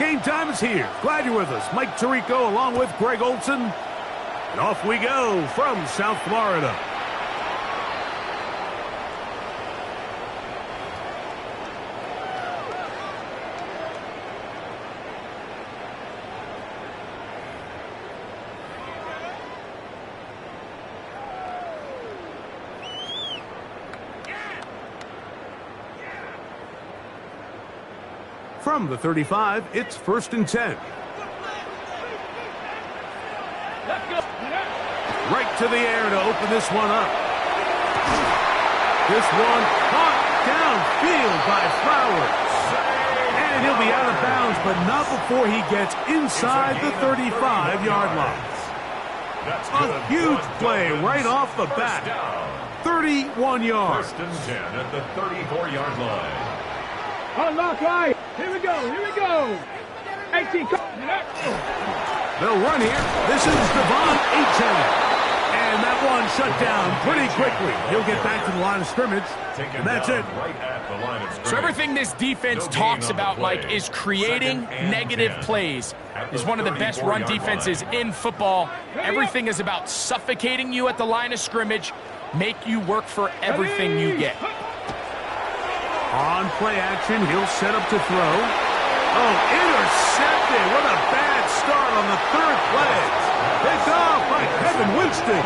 Game time is here. Glad you're with us. Mike Tirico along with Greg Olson. And off we go from South Florida. From the 35, it's 1st and 10. Right to the air to open this one up. This one caught downfield by Flowers. And he'll be out of bounds, but not before he gets inside the 35-yard line. A huge play right off the bat. 31 yards. 1st and 10 at the 34-yard line. Unlock right. Here we go. 18. They'll run here. This is Devon Achane. And that one shut down pretty quickly. He'll get back to the line of scrimmage. And that's it. Right at the line of scrimmage. So everything this defense talks about, Mike, is creating negative plays. It's one of the best run defenses in football. Everything is about suffocating you at the line of scrimmage, make you work for everything you get. On play action, he'll set up to throw. Oh, intercepted. What a bad start on the 3rd play. Picked off by Kevin Winston.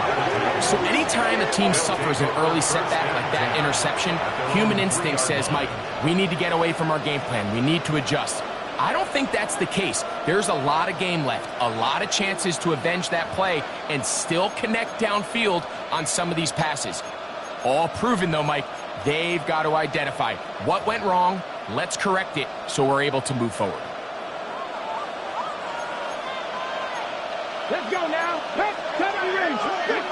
So anytime a team suffers an early setback like that interception, human instinct says, Mike, we need to get away from our game plan. We need to adjust. I don't think that's the case. There's a lot of game left, a lot of chances to avenge that play and still connect downfield on some of these passes. All proven, though, Mike. They've got to identify what went wrong. Let's correct it so we're able to move forward. Let's go now. Cover the ring. Fix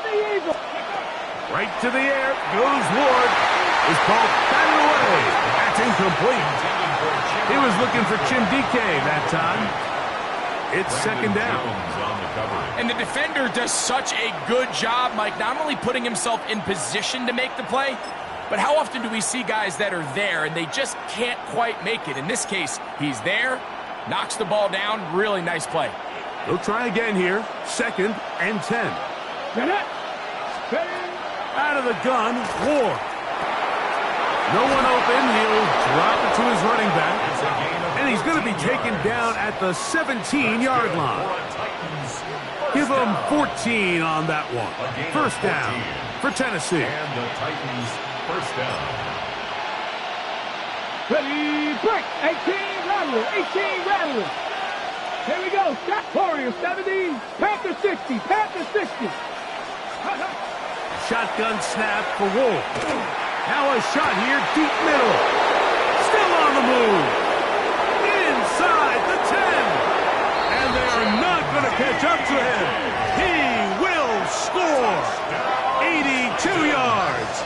the eagle. Right to the air goes Ward. Is called batted away. That's incomplete. He was looking for Chindike that time. It's 2nd down. And the defender does such a good job, Mike, not only putting himself in position to make the play, but how often do we see guys that are there and they just can't quite make it? In this case, he's there, knocks the ball down. Really nice play. They'll try again here. 2nd and 10. Out of the gun, Ward. No one open. He'll drop it to his running back. And he's going to be taken down at the 17-yard line. Give him 14 on that one. 1st down for Tennessee. And the Titans 1st down. Ready, break. 18 rattle. Here we go. Stop. Warriors 70. Panther 60. Shotgun snap for Wolf. Now a shot here, deep middle. Still on the move. Inside the 10. And they are not going to catch up to him. He will score. 82 yards.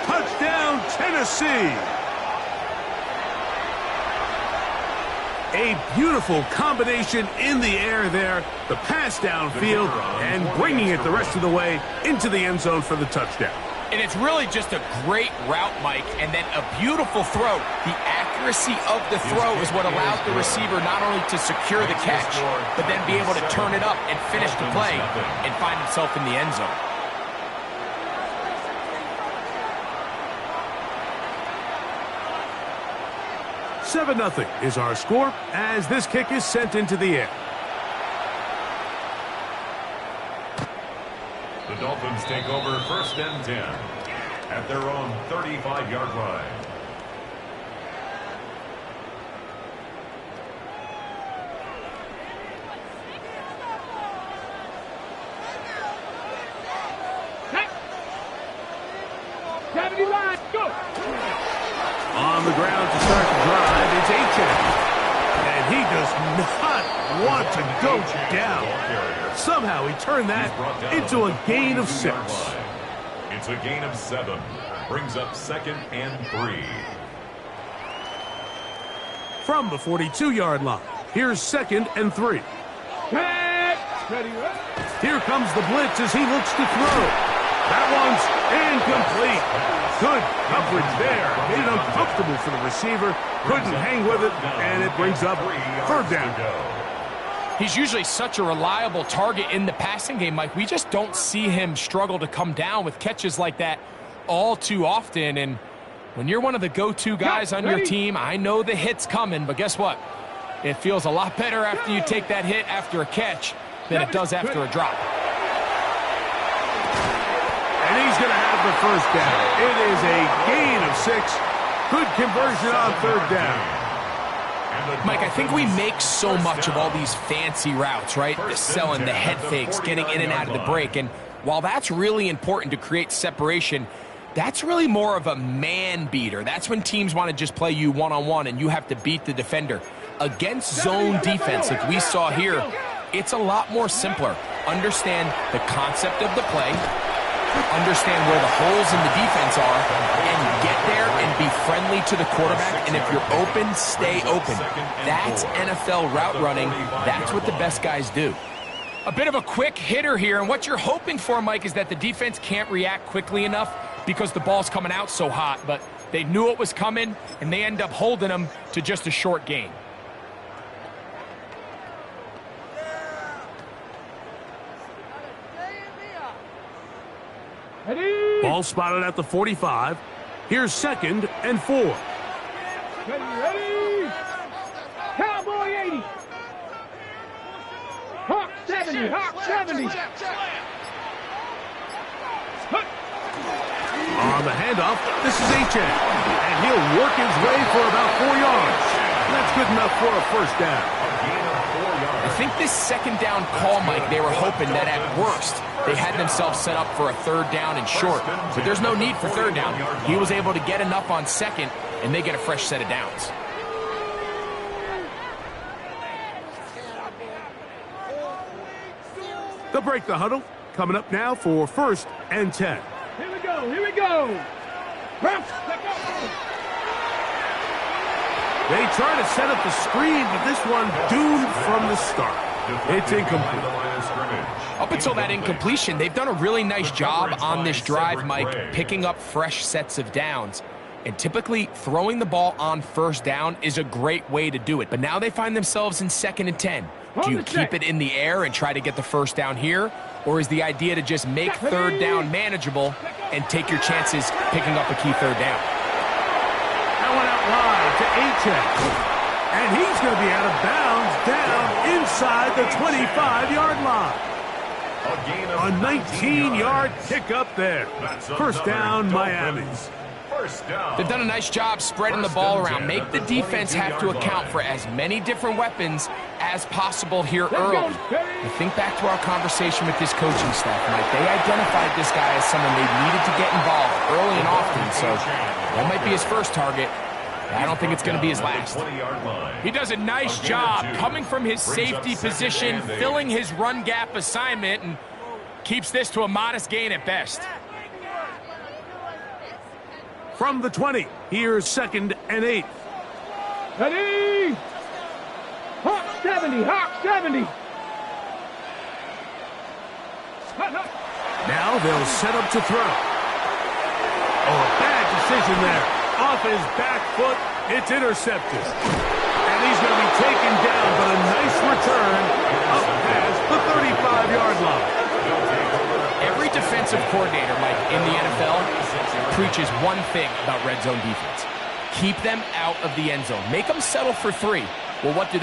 Touchdown, Tennessee. A beautiful combination in the air there. The pass downfield and bringing it the rest of the way into the end zone for the touchdown. And it's really just a great route, Mike, and then a beautiful throw. The accuracy of the throw is what allowed the receiver not only to secure the catch, but then be able to turn it up and finish the play and find himself in the end zone. Seven 0 is our score as this kick is sent into the air. The Dolphins take over 1st and 10 at their own 35-yard line. Line, go. On the ground to start the drive, it's Achane. And he does not want to go down. Somehow he turned that into a gain of 6. It's a gain of 7. Brings up 2nd and 3. From the 42-yard line, here's 2nd and 3. Ready. Here comes the blitz as he looks to throw. That one's incomplete. Good coverage there. Made it uncomfortable for the receiver. Couldn't hang with it, and it brings up third down. He's usually such a reliable target in the passing game, Mike. We just don't see him struggle to come down with catches like that all too often. And when you're one of the go-to guys on your team, I know the hit's coming, but guess what? It feels a lot better after you take that hit after a catch than it does after a drop. And he's going to have the first down. It is a gain of 6. Good conversion on third down. Mike, I think we make so much of all these fancy routes, right? The selling, the head fakes, getting in and out of the break. And while that's really important to create separation, that's really more of a man beater. That's when teams want to just play you one-on-one and you have to beat the defender. Against zone defense, like we saw here, it's a lot more simpler. Understand the concept of the play, understand where the holes in the defense are, and get there and be friendly to the quarterback. And if you're open, stay open. That's NFL route running. That's what the best guys do. A bit of a quick hitter here, and what you're hoping for, Mike, is that the defense can't react quickly enough because the ball's coming out so hot, but they knew it was coming, and they end up holding them to just a short gain. Ball spotted at the 45. Here's 2nd and 4. Ready. Cowboy 80. Hawk 70. Hawk 70. On the handoff, this is Achane. And he'll work his way for about 4 yards. That's good enough for a first down. I think this second down call, Mike, they were hoping that at worst they had themselves set up for a third down and short. But there's no need for third down. He was able to get enough on second, and they get a fresh set of downs. They'll break the huddle. Coming up now for 1st and 10. Here we go. Here we go. They try to set up the screen, but this one doomed from the start. It's incomplete. Up until that incompletion, they've done a really nice job on this drive, Mike, picking up fresh sets of downs. And typically, throwing the ball on first down is a great way to do it. But now they find themselves in 2nd and 10. Do you keep it in the air and try to get the first down here? Or is the idea to just make third down manageable and take your chances picking up a key third down? That one out wide to Achane. And he's going to be out of bounds down inside the 25-yard line. A 19-yard pickup there. First down, Miami. They've done a nice job spreading the ball around. Make the defense have to account for as many different weapons as possible here early. I think back to our conversation with this coaching staff, Mike. They identified this guy as someone they needed to get involved early and often, so that might be his first target. I don't think it's going to be his last. He does a nice job coming from his safety position, filling his run gap assignment, and keeps this to a modest gain at best. From the 20, here's 2nd and 8. Ready. Hawk 70. Hawk 70. Now they'll set up to throw. Oh, a bad decision there. Off his back foot, it's intercepted. And he's going to be taken down, but a nice return up past the 35-yard line. Every defensive coordinator, Mike, in the NFL preaches one thing about red zone defense. Keep them out of the end zone. Make them settle for 3. Well, what do?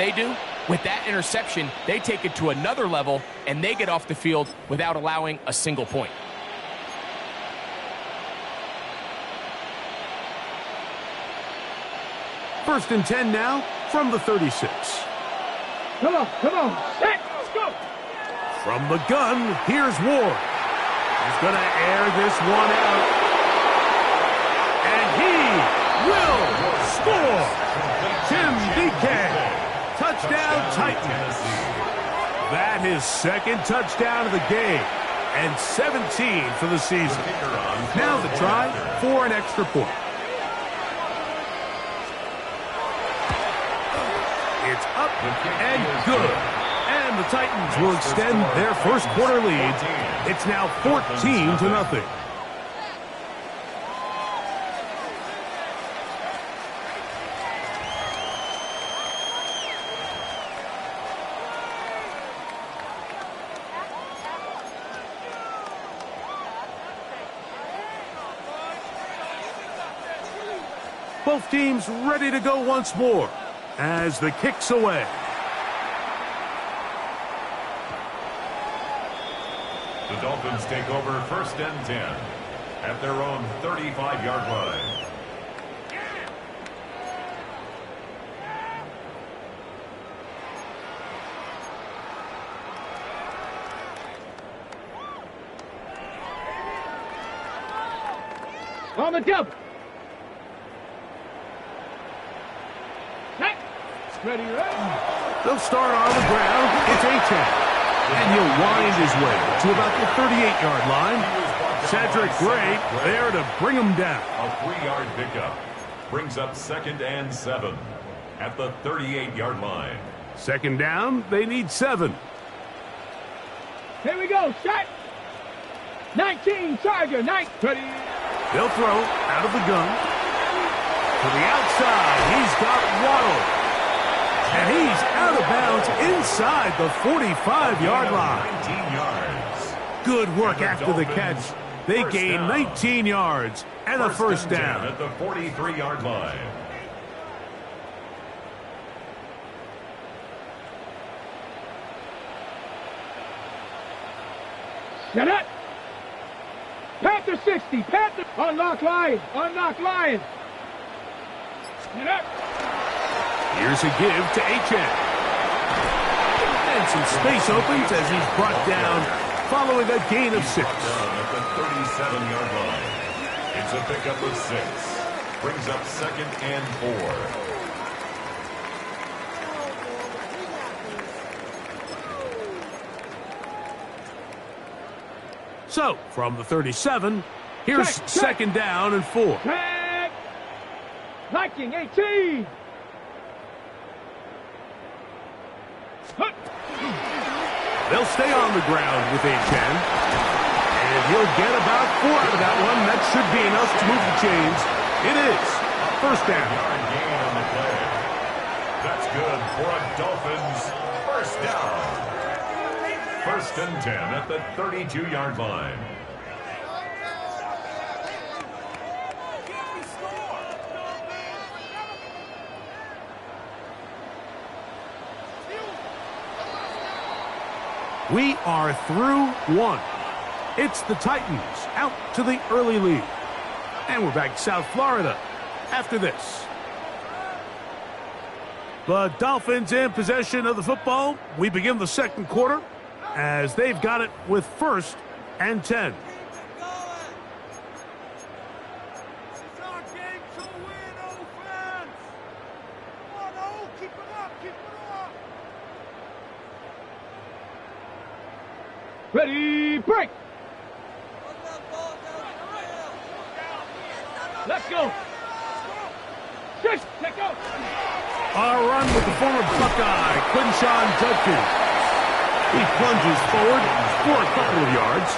With that interception, they take it to another level, and they get off the field without allowing a single point. First and 10 now from the 36. Come on. Let's go. From the gun, here's Ward. He's going to air this one out. And he will score. Tim DK. Touchdown Titans. That is 2nd touchdown of the game. And 17 for the season. Now the try for an extra point. It's up and good. And the Titans will extend their first quarter lead. It's now 14-0. Both teams ready to go once more as the kick's away. The Dolphins take over 1st and 10 at their own 35-yard line. On the double. Ready, ready. They'll start on the ground. It's Achane. And he'll wind his way to about the 38-yard line. Cedric Gray there to bring him down. A 3-yard pickup brings up 2nd and 7 at the 38-yard line. Second down, they need 7. Here we go, shot. 19, Charger, 9, ready. They'll throw out of the gun. To the outside, he's got Waddle. And he's out of bounds inside the 45-yard line. 19 yards. Good work after the catch. They gain 19 yards and a first down. At the 43-yard line. Set up. Panther 60, Panther. Unlock Lions, unlock Lions. Set up. Here's a give to Achane. And some space opens as he's brought down following a gain of 6. At the 37-yard line. It's a pickup of 6. Brings up 2nd and 4. So, from the 37, here's second down and 4. Tag. Liking 18. They'll stay on the ground with Achane. And he'll get about 4 out of that one. That should be enough to move the chains. It is. First down. Yard gain on the play. That's good for a Dolphins first down. 1st and 10 at the 32-yard line. We are through 1. It's the Titans out to the early lead. And we're back to South Florida after this. The Dolphins in possession of the football. We begin the second quarter as they've got it with 1st and 10. Ready, break. Let's go. Six, let go. A run with the former Buckeye, Quinshon Judkins. He plunges forward for a couple of yards.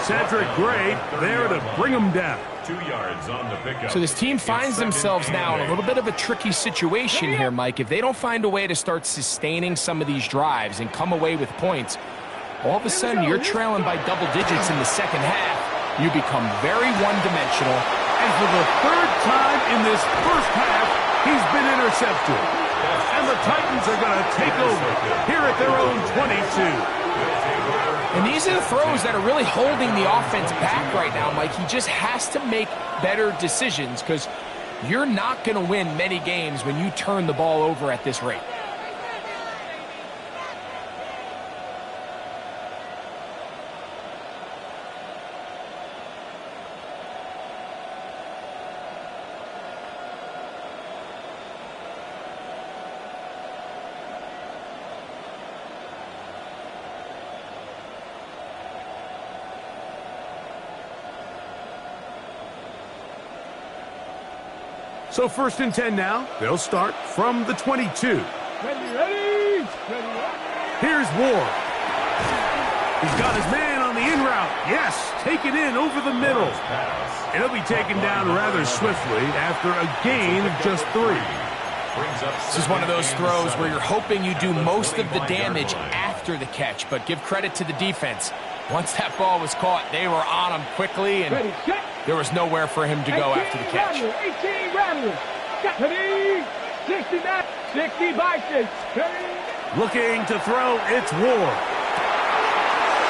Cedric Gray there to bring him down. 2 yards on the pickup. So this team finds themselves now in a little bit of a tricky situation here, Mike. If they don't find a way to start sustaining some of these drives and come away with points, all of a sudden you're trailing by double digits in the second half. You become very one-dimensional. And for the 3rd time in this first half, he's been intercepted. And the Titans are going to take over here at their own 22. And these are the throws that are really holding the offense back right now, Mike. He just has to make better decisions because you're not going to win many games when you turn the ball over at this rate. So 1st and 10 now. They'll start from the 22. Ready, ready. Ready, ready. Here's Here's Ward. He's got his man on the in route. Yes, take it in over the middle. And he'll be taken down rather swiftly after a gain of just 3. This is one of those throws where you're hoping you do most of the damage after the catch, but give credit to the defense. Once that ball was caught, they were on him quickly, and there was nowhere for him to go after the catch. 18 Rattlers. 69, 60 Bison. Looking to throw, it's Ward.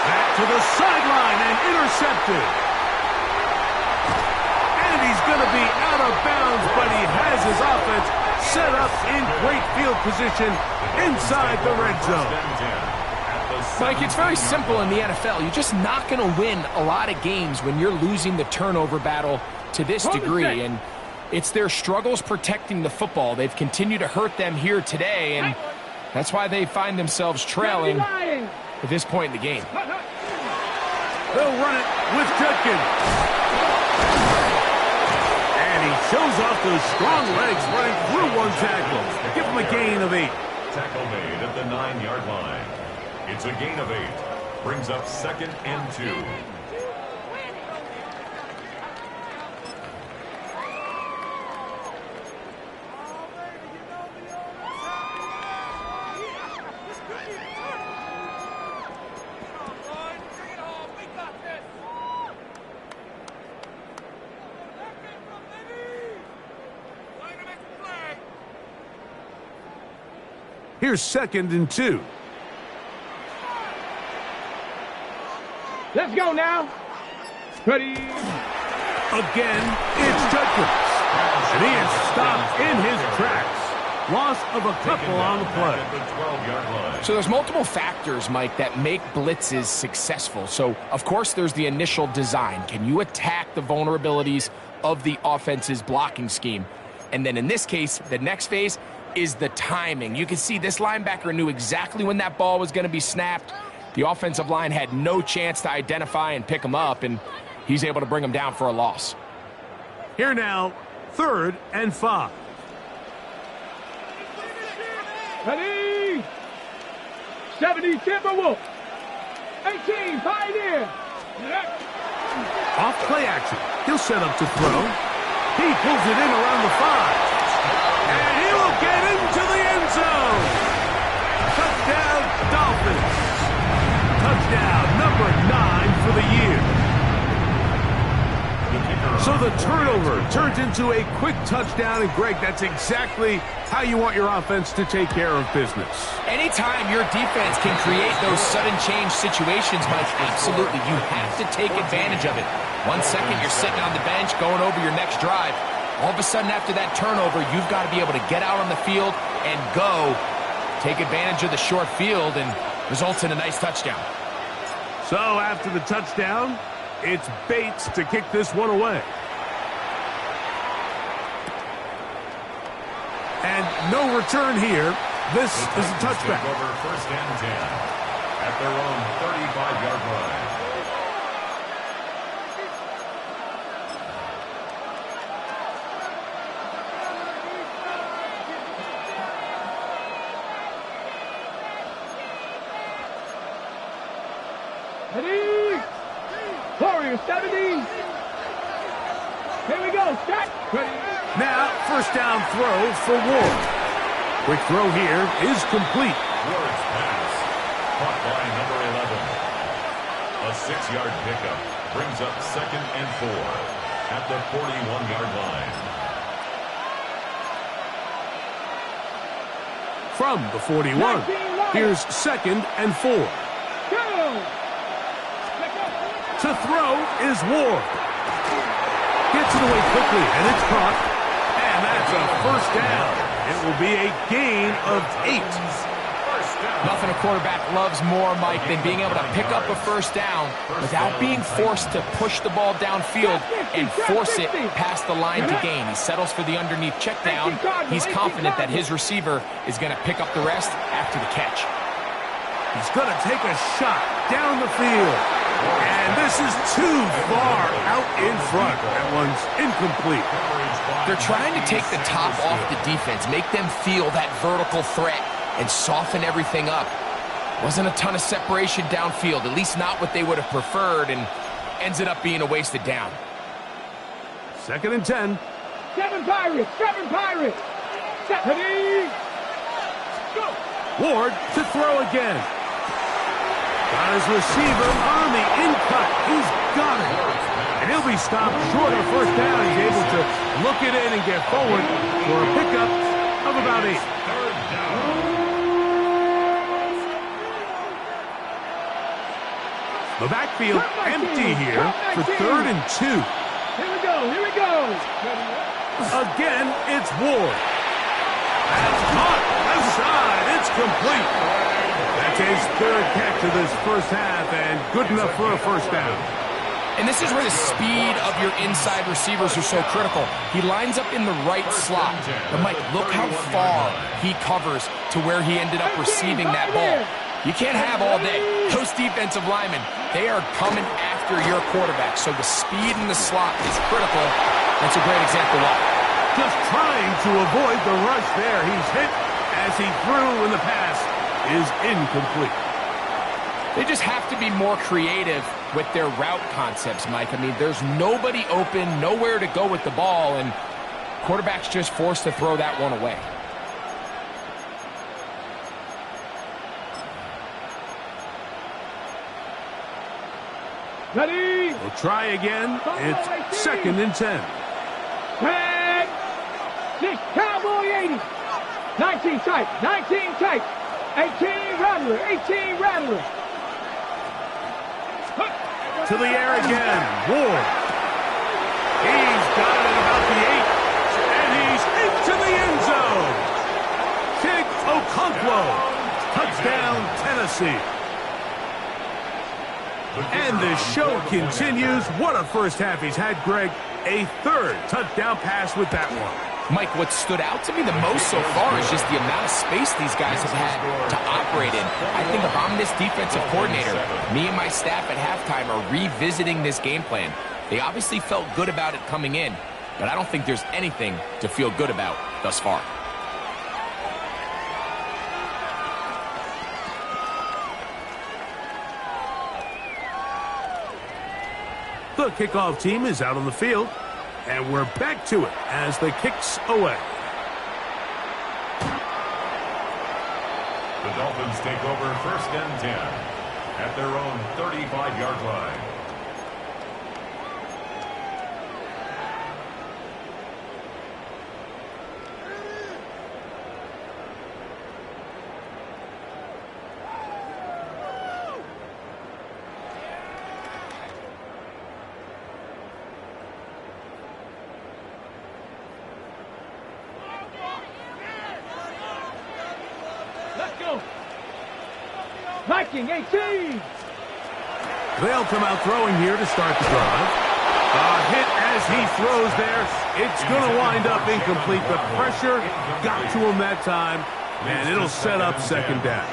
Back to the sideline and intercepted. And he's going to be out of bounds, but he has his offense set up in great field position inside the red zone. Mike, it's very simple in the NFL. You're just not going to win a lot of games when you're losing the turnover battle to this degree. And it's their struggles protecting the football. They've continued to hurt them here today, and that's why they find themselves trailing at this point in the game. They'll run it with Judkins. And he shows off those strong legs running through one tackle. Give him a gain of 8. Tackle made at the 9-yard line. It's a gain of 8. Brings up 2nd and 2. Here's 2nd and 2. Let's go now. Ready. Again, it's Judkins. And he is stopped in his tracks. Loss of a couple on the play. So there's multiple factors, Mike, that make blitzes successful. So, of course, there's the initial design. Can you attack the vulnerabilities of the offense's blocking scheme? And then in this case, the next phase is the timing. You can see this linebacker knew exactly when that ball was going to be snapped. The offensive line had no chance to identify and pick him up, and he's able to bring him down for a loss. Here now, 3rd and 5. Ready. 70 Timberwolf. 18 Pioneer. Off play action. He'll set up to throw. He pulls it in around the 5. And he will get into the end zone. Touchdown, Dolphins. Touchdown number 9 for the year. So the turnover turns into a quick touchdown, and Greg, that's exactly how you want your offense to take care of business. Anytime your defense can create those sudden change situations, Mike, absolutely, you have to take advantage of it. 1 second, you're sitting on the bench, going over your next drive. All of a sudden, after that turnover, you've got to be able to get out on the field and go. Take advantage of the short field, and results in a nice touchdown. So after the touchdown, it's Bates to kick this one away. And no return here. This is a touchback. Over 1st and 10 at their own 35-yard line. Ready. Warriors 70. Here we go. Set. Ready. Now, 1st down throw for Ward. Quick throw here is complete. Ward's pass caught by number 11. A 6-yard pickup brings up 2nd and 4 at the 41-yard line. From the 41, here's 2nd and 4. To throw is Ward. Gets it away quickly, and it's caught. And that's a 1st down. It will be a gain of 8. Nothing a quarterback loves more, Mike, than being able to pick up a 1st down without being forced to push the ball downfield and force it past the line to gain. He settles for the underneath check down. He's confident that his receiver is going to pick up the rest after the catch. He's going to take a shot down the field. And this is too far out in front. That one's incomplete. They're trying to take the top off the defense, make them feel that vertical threat, and soften everything up. Wasn't a ton of separation downfield, at least not what they would have preferred, and ends it up being a wasted down. 2nd and 10. 7 Pirates, 7 Pirates. 70. Go. Ward to throw again. Got his receiver on the in-cut. He's got it. And he'll be stopped short of 1st down. He's able to look it in and get forward for a pickup of about 8. 3rd down. The backfield empty here for 3rd and 2. Here we go, here we go. Again, it's Ward. That's caught. Left side. It's complete. That's his 3rd catch of this 1st half, and good enough for a 1st down. And this is where the speed of your inside receivers are so critical. He lines up in the right slot. But, Mike, look how far he covers to where he ended up receiving that ball. You can't have all day. Those defensive linemen, they are coming after your quarterback. So the speed in the slot is critical. That's a great example why. Just trying to avoid the rush there. He's hit as he threw, and the pass is incomplete. They just have to be more creative with their route concepts, Mike. I mean, there's nobody open, nowhere to go with the ball, and quarterback's just forced to throw that one away. Ready. We'll try again. It's 2nd and 10. 10. 6 Cowboy 80. 19 tight. 19 tight. 18 Rattler. 18 Rattler. To the air again. Ward. He's got it about the 8. And he's into the end zone. Chig Okonkwo. Touchdown, Tennessee. And the show continues. What a 1st half he's had, Greg. A 3rd touchdown pass with that one. Mike, what stood out to me the most so far is just the amount of space these guys have had to operate in. I think if I'm this defensive coordinator, me and my staff at halftime are revisiting this game plan. They obviously felt good about it coming in, but I don't think there's anything to feel good about thus far. The kickoff team is out on the field, and we're back to it as the kick's away. The Dolphins take over 1st and 10 at their own 35-yard line. Let's go. Viking 18. They'll come out throwing here to start the drive. A hit as he throws there. It's going to wind up incomplete. The pressure got to him that time, and it'll set up 2nd down.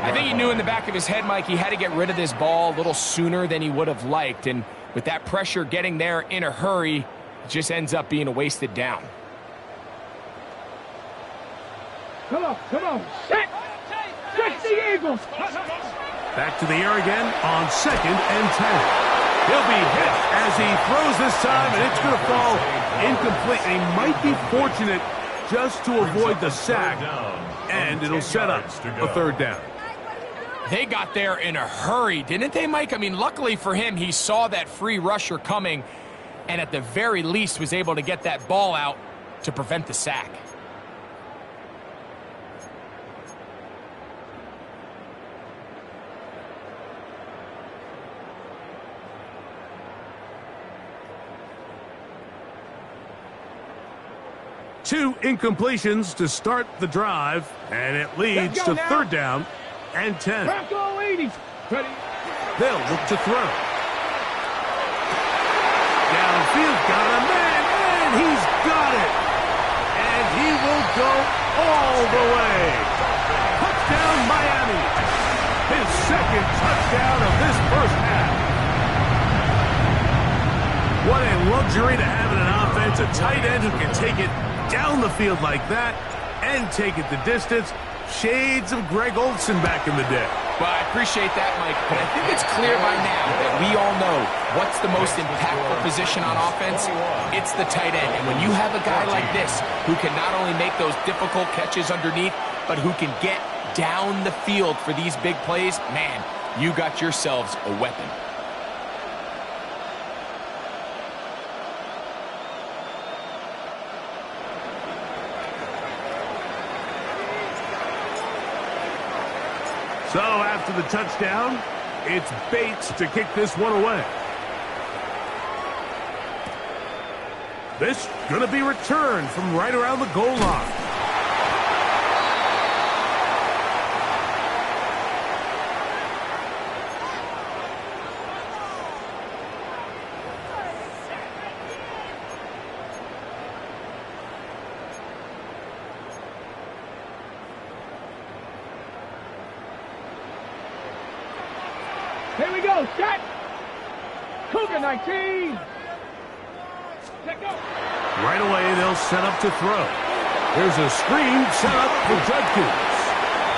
I think he knew in the back of his head, Mike, he had to get rid of this ball a little sooner than he would have liked. And with that pressure getting there in a hurry, it just ends up being a wasted down. Come on, come on. Set. Set the Eagles. Back to the air again on 2nd and 10. He'll be hit as he throws this time, and it's going to fall incomplete. And he might be fortunate just to avoid the sack, and it'll set up a 3rd down. They got there in a hurry, didn't they, Mike? I mean, luckily for him, he saw that free rusher coming, and at the very least was able to get that ball out to prevent the sack. Two incompletions to start the drive, and it leads to 3rd down and 10. Bronco 80s. Ready. They'll look to throw. Downfield, got a man, and he's got it. And he will go all the way. Touchdown, Miami. His 2nd touchdown of this 1st half. What a luxury to have in an offense, a tight end who can take it down the field like that and take it the distance. Shades of Greg Olsen back in the day. Well, I appreciate that, Mike, but I think it's clear by now that we all know what's the most impactful position on offense. It's the tight end. And when you have a guy like this who can not only make those difficult catches underneath, but who can get down the field for these big plays, man, you got yourselves a weapon. So after the touchdown, it's Bates to kick this one away. This going to be returned from right around the goal line. Here we go, set. Cougar 19. Let go. Right away, they'll set up to throw. There's a screen set up for Judkins.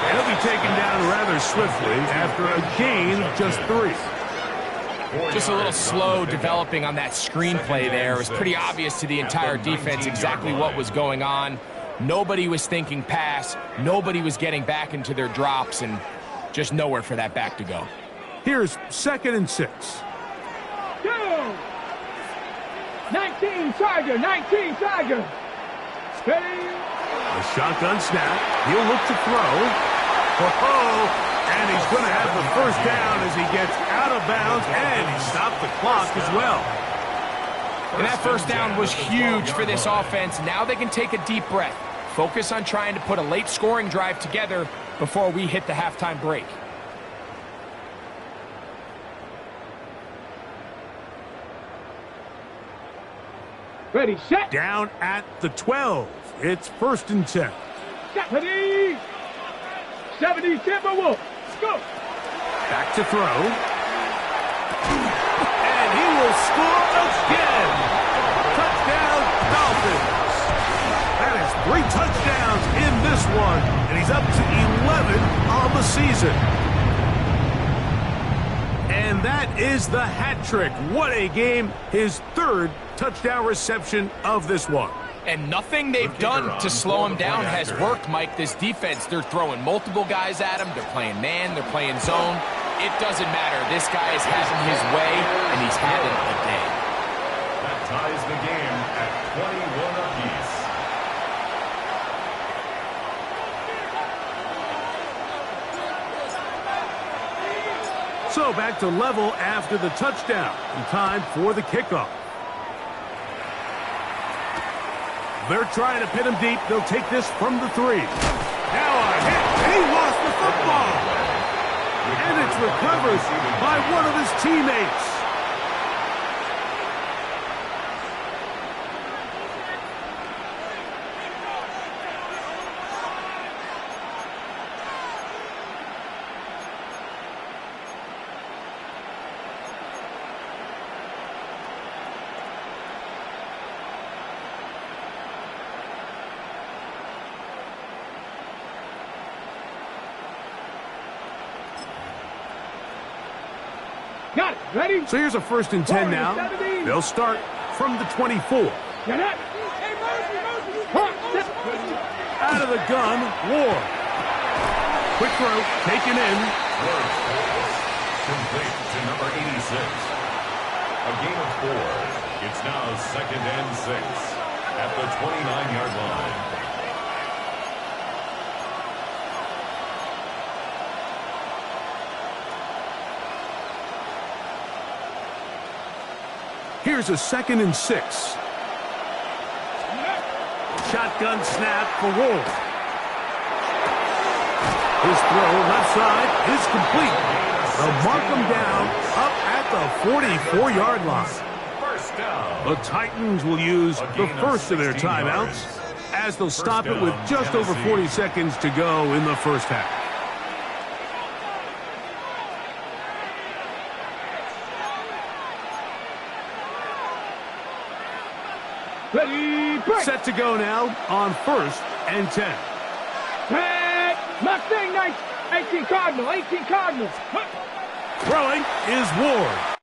And he'll be taken down rather swiftly after a gain of just 3. Just a little slow developing on that screenplay there. It was pretty obvious to the entire defense exactly what was going on. Nobody was thinking pass. Nobody was getting back into their drops, and just nowhere for that back to go. Here's 2nd and 6. Go. 19 Tiger, 19 Tiger. Ready. A shotgun snap. He'll look to throw. And he's going to have the first down as he gets out of bounds, and he stopped the clock as well. And that first down was huge for this offense. Now they can take a deep breath. Focus on trying to put a late scoring drive together before we hit the halftime break. Ready, set. Down at the 12. It's 1st and 10. Ready. 70 Timberwolves. Go. Back to throw. And he will score again. Touchdown, Dolphins. That is 3 touchdowns in this one, and he's up to 11 on the season. And that is the hat trick. What a game. His 3rd touchdown reception of this one. And nothing they've done to slow him down has worked, Mike. This defense, they're throwing multiple guys at him. They're playing man. They're playing zone. It doesn't matter. This guy is having his way, and he's having a day. That ties the game at 21 apiece. So back to level after the touchdown. And time for the kickoff. They're trying to pin him deep. They'll take this from the 3. Now a hit. He lost the football. And it's recovered by one of his teammates. Got it. Ready. So here's a 1st and 10 now. They'll start from the 24. Get up. Out of the gun, Ward. Quick throw, taken in. Complete to number 86. A gain of 4. It's now 2nd and 6 at the 29-yard line. Here's a 2nd and 6. Shotgun snap for Wolf. His throw left side is complete. They'll mark him down up at the 44-yard line. First down. The Titans will use the first of their timeouts as they'll stop it with just over 40 seconds to go in the first half. Ready, break. Set to go now on 1st and 10. Set, thing, 18 Cardinal, 18 Cardinal. Throwing is Ward.